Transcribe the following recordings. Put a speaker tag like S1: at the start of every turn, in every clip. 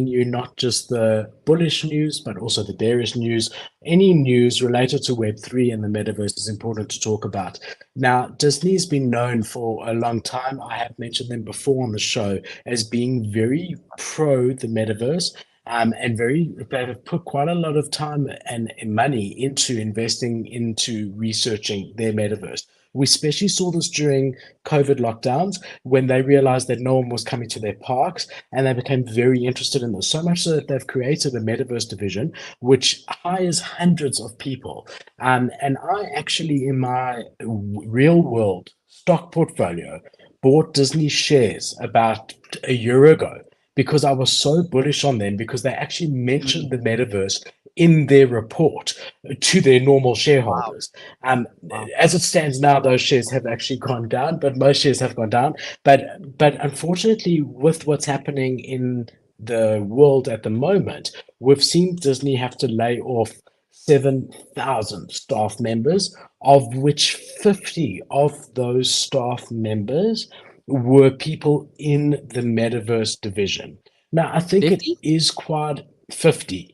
S1: you not just the bullish news, but also the bearish news. Any news related to Web3 and the metaverse is important to talk about. Now, Disney's been known for a long time. I have mentioned them before on the show as being very pro the metaverse. And they have put quite a lot of time and money into investing into researching their metaverse. We especially saw this during COVID lockdowns when they realized that no one was coming to their parks, and they became very interested in this. So much so that they've created a metaverse division which hires hundreds of people. And I actually, in my real world stock portfolio, bought Disney shares about a year ago because I was so bullish on them because they actually mentioned the metaverse in their report to their normal shareholders. As it stands now, those shares have actually gone down, but most shares have gone down. But unfortunately, with what's happening in the world at the moment, we've seen Disney have to lay off 7,000 staff members, of which 50 of those staff members were people in the metaverse division. Now, I think
S2: 50?
S1: it is quite 50.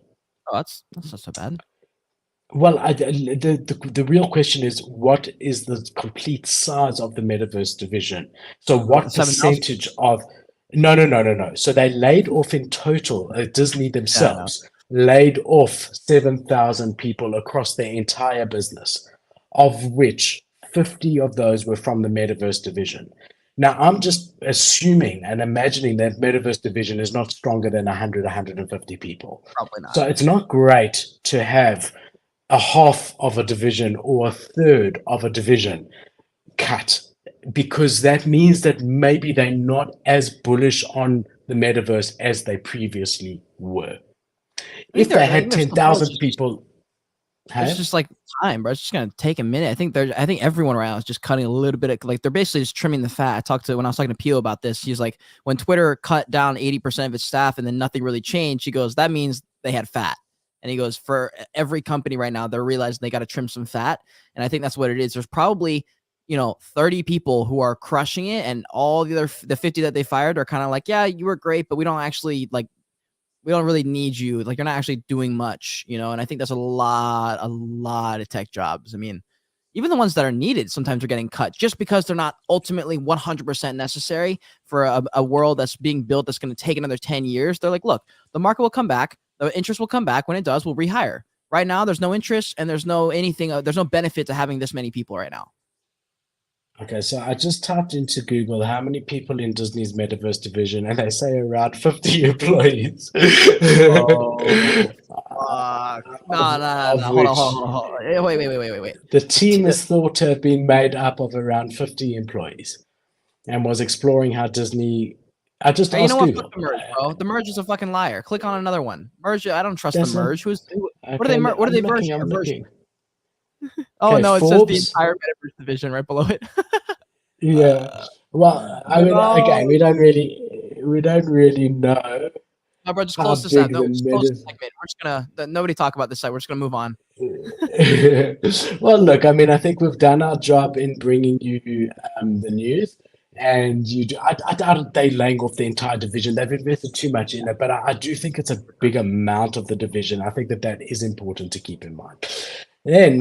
S2: Oh, that's not so bad.
S1: Well, the real question is, what is the complete size of the metaverse division? So what
S2: 7,000?
S1: percentage of... No. So they laid off in total, Disney themselves laid off 7,000 people across their entire business, of which 50 of those were from the metaverse division. Now, I'm just assuming and imagining that metaverse division is not stronger than 100, 150 people.
S2: Probably not.
S1: So it's not great to have a half of a division or a third of a division cut, because that means that maybe they're not as bullish on the metaverse as they previously were. If they had 10,000 people...
S2: It's just like time, bro. It's just gonna take a minute. I think everyone around is just cutting a little bit of, like, they're basically just trimming the fat. When I was talking to Pio about this, he's like, when Twitter cut down 80% of its staff and then nothing really changed, he goes, that means they had fat. And he goes, for every company right now, they're realizing they got to trim some fat. And I think that's what it is. There's probably, 30 people who are crushing it, and all the 50 that they fired are kind of like, yeah, you were great, but we don't actually we don't really need you. Like, you're not actually doing much, and I think that's a lot of tech jobs. I mean, even the ones that are needed sometimes are getting cut just because they're not ultimately 100% necessary for a world that's being built that's going to take another 10 years. They're like, look, the market will come back. The interest will come back. When it does, we'll rehire. Right now, there's no interest and there's no benefit to having this many people right now.
S1: Okay, so I just typed into Google how many people in Disney's metaverse division, and they say around 50 employees.
S2: Oh, fuck. No. Hold on. Wait.
S1: The team is thought to have been made up of around 50 employees, and was exploring how Disney... I just asked Google.
S2: Fuck the merge, bro. The merge is a fucking liar. Click on another one. Merge. I don't trust the merge. What are they? What are they merging? Oh, no, it says the entire metaverse division right below it.
S1: Yeah. Well, I mean, again, we don't really know.
S2: No, bro, just close this out. No, just close this segment. We're just gonna nobody talk about this side. We're just gonna move on.
S1: Well, look, I mean, I think we've done our job in bringing you the news. And I doubt they laying off the entire division. They've invested too much in it, but I do think it's a big amount of the division. I think that is important to keep in mind. Then